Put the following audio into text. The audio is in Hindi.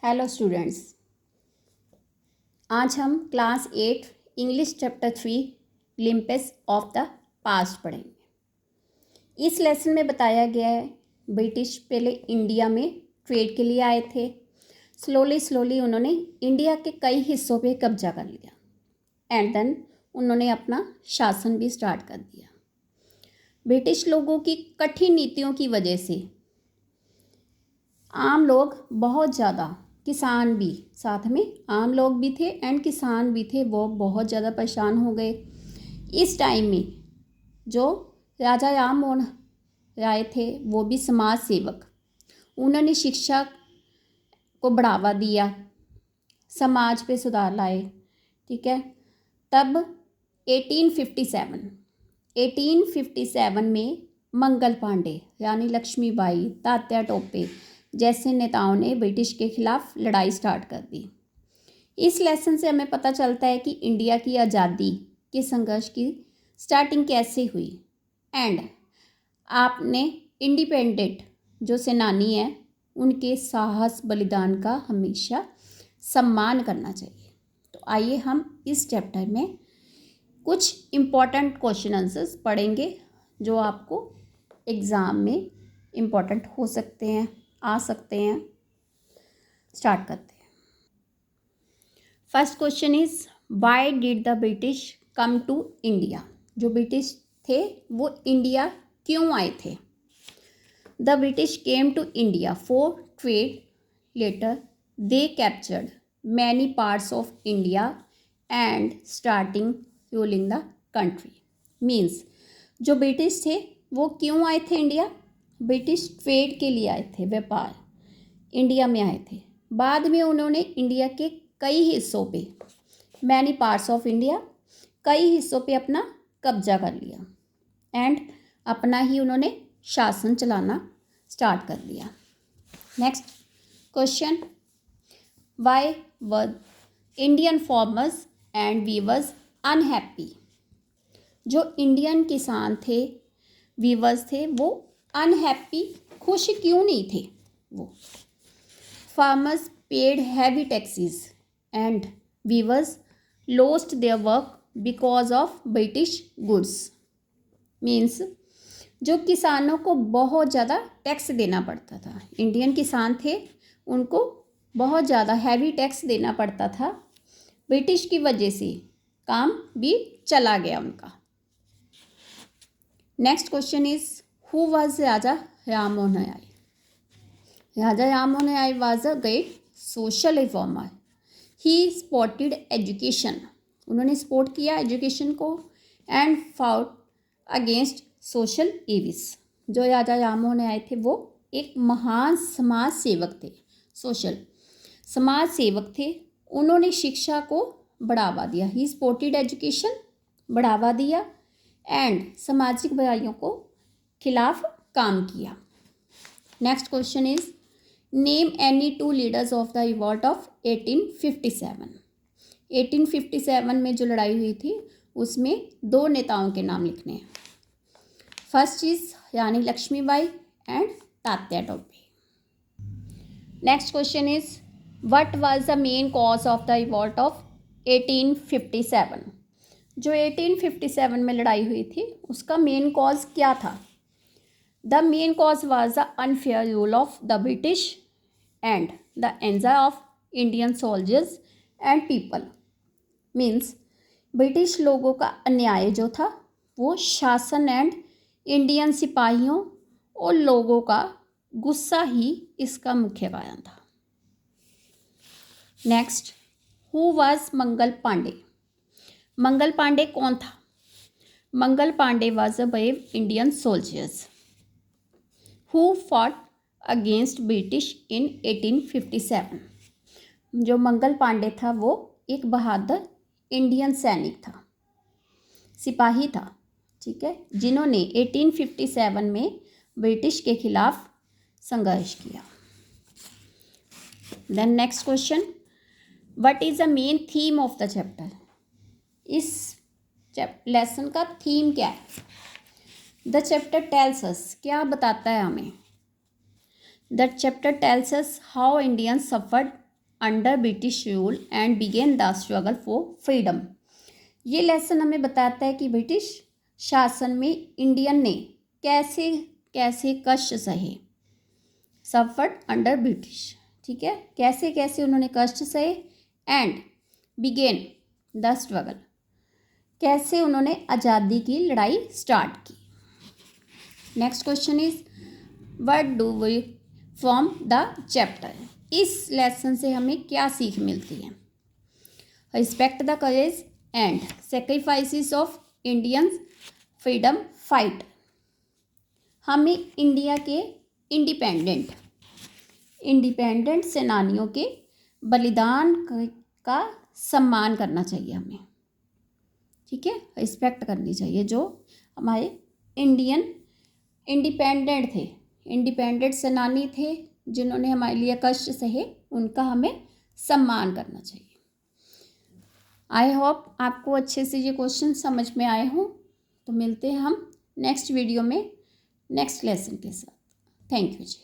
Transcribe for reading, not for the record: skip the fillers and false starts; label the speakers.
Speaker 1: हेलो स्टूडेंट्स, आज हम class 8 English chapter 3 glimpses of the past पढ़ेंगे। इस लेसन में बताया गया है ब्रिटिश पहले इंडिया में ट्रेड के लिए आए थे। स्लोली उन्होंने इंडिया के कई हिस्सों पे कब्जा कर लिया एंड देन उन्होंने अपना शासन भी स्टार्ट कर दिया। ब्रिटिश लोगों की कठिन नीतियों की वजह से आम लोग बहुत ज़्यादा, किसान भी साथ में, आम लोग भी थे एंड किसान भी थे, वो बहुत ज़्यादा परेशान हो गए। इस टाइम में जो राजा राम मोहन राय थे वो भी समाज सेवक, उन्होंने शिक्षा को बढ़ावा दिया, समाज पे सुधार लाए। ठीक है, तब 1857 में मंगल पांडे, रानी लक्ष्मीबाई, तात्या टोपे जैसे नेताओं ने ब्रिटिश के खिलाफ लड़ाई स्टार्ट कर दी। इस लेसन से हमें पता चलता है कि इंडिया की आज़ादी के संघर्ष की स्टार्टिंग कैसे हुई एंड आपने इंडिपेंडेंट जो सेनानी हैं उनके साहस बलिदान का हमेशा सम्मान करना चाहिए। तो आइए हम इस चैप्टर में कुछ इम्पॉर्टेंट क्वेश्चन आंसर्स पढ़ेंगे जो आपको एग्ज़ाम में इम्पॉर्टेंट हो सकते हैं, आ सकते हैं। स्टार्ट करते हैं। First question is why did the British come to India? जो ब्रिटिश थे वो इंडिया क्यों आए थे? The British came to India for trade, later they captured many parts of India and starting ruling the country. Means जो ब्रिटिश थे वो क्यों आए थे इंडिया? ब्रिटिश ट्रेड के लिए आए थे, व्यापार इंडिया में आए थे। बाद में उन्होंने इंडिया के कई हिस्सों पे, मैनी पार्ट्स ऑफ इंडिया, कई हिस्सों पे अपना कब्जा कर लिया एंड अपना ही उन्होंने शासन चलाना स्टार्ट कर दिया। Next question, why were Indian farmers and weavers unhappy? जो इंडियन किसान थे, वीवर्स थे, वो अनहैप्पी, खुश क्यों नहीं थे वो? Farmers paid heavy taxes and weavers lost their work because of British goods. Means जो किसानों को बहुत ज़्यादा टैक्स देना पड़ता था, इंडियन किसान थे, उनको बहुत ज़्यादा हैवी टैक्स देना पड़ता था, ब्रिटिश की वजह से काम भी चला गया उनका। Next question is who was Raja Ram Mohan Roy? Raja Ram Mohan Roy was a great social reformer. He supported education, उन्होंने सपोर्ट किया एजुकेशन को and fought against social evils. जो राजा राम मोहन राय थे वो एक महान समाज सेवक थे, सोशल समाज सेवक थे। उन्होंने शिक्षा को बढ़ावा दिया, ही सपोर्टेड एजुकेशन, बढ़ावा दिया एंड सामाजिक बुराइयों को खिलाफ काम किया। Next question is name any two leaders of the revolt of 1857। 1857 में जो लड़ाई हुई थी उसमें दो नेताओं के नाम लिखने हैं। First is Rani Lakshmibai and Tatya Tope. Next question is what was the main cause of the revolt of 1857? जो 1857 में लड़ाई हुई थी उसका मेन कॉज क्या था? The main cause was the unfair rule of the British and the anger of Indian soldiers and people. Means British लोगों का अन्याय जो था वो शासन एंड इंडियन सिपाहियों और लोगों का गुस्सा ही इसका मुख्य कारण था। Next, who was Mangal Pandey? Mangal Pandey कौन था? Mangal Pandey was a brave Indian soldiers who fought against British in 1857। जो मंगल पांडे था वो एक बहादुर इंडियन सैनिक था, सिपाही था, ठीक है, जिन्होंने 1857 में ब्रिटिश के खिलाफ संघर्ष किया। Then next question, what is the main theme of the chapter? इस लेसन का थीम क्या है? द चैप्टर टेल्स अस, क्या बताता है हमें? The chapter tells us how Indians suffered under British rule and begin the struggle for freedom. ये लेसन हमें बताता है कि ब्रिटिश शासन में इंडियन ने कैसे कैसे कष्ट सहे, सफर्ड अंडर ब्रिटिश, ठीक है, कैसे कैसे उन्होंने कष्ट सहे, एंड बिगेन द स्ट्रगल, कैसे उन्होंने आज़ादी की लड़ाई स्टार्ट की। Next question is what do we from the chapter. इस लेसन से हमें क्या सीख मिलती है। Respect the courage and sacrifices of Indians freedom fight. हमें इंडिया के इंडिपेंडेंट सेनानियों के बलिदान का सम्मान करना चाहिए हमें, ठीक है, रिस्पेक्ट करनी चाहिए। जो हमारे इंडिपेंडेंट सेनानी थे जिन्होंने हमारे लिए कष्ट सहे, उनका हमें सम्मान करना चाहिए। आई होप आपको अच्छे से ये क्वेश्चन समझ में आए हों। तो मिलते हैं हम नेक्स्ट वीडियो में नेक्स्ट लेसन के साथ। Thank you ji.